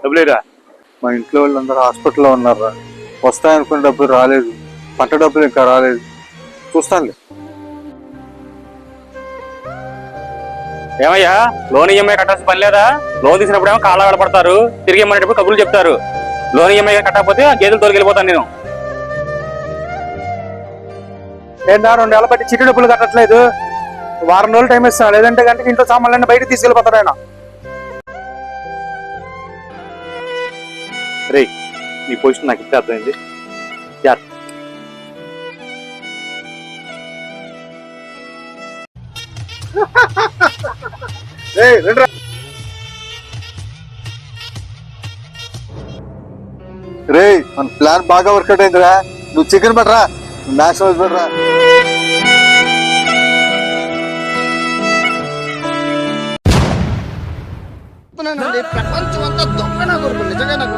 డబ్బులేరా? మా ఇంట్లో వాళ్ళందరూ హాస్పిటల్లో ఉన్నారా? వస్తాయనుకున్న డబ్బులు రాలేదు, పంట డబ్బులు ఇంకా రాలేదు. చూస్తానులే. ఏమయ్యా, లోన్ ఈఎంఐ కట్టాల్సిన పని లేదా? లోన్ తీసినప్పుడు ఏమో కాళ్ళ పడతారు, తిరిగి ఇమ్మనేటప్పుడు కబుర్లు చెప్తారు. లోన్ ఈఎంఐ కట్టకపోతే గేదెలు తోలికెళ్ళిపోతాను నేను. నేను 2 నెలల బట్టి చిట్టి డబ్బులు కట్టట్లేదు. వారం రోజులు టైం ఇస్తాను, లేదంటే గంటకి ఇంట్లో సామాన్లన్నీ బయటకు తీసుకెళ్ళిపోతాడు ఆయన. రే, నీ పొజిషన్ నాకు ఇస్తే అర్థమైంది. రే, మన ప్లాన్ బాగా వర్కౌట్ అయిందిరా. నువ్వు చికెన్ పట్టరా, నేషనల్ పట్టరా. ప్రపంచం అంతా దొంగ నా కొడుకు, నిజంగా నాకు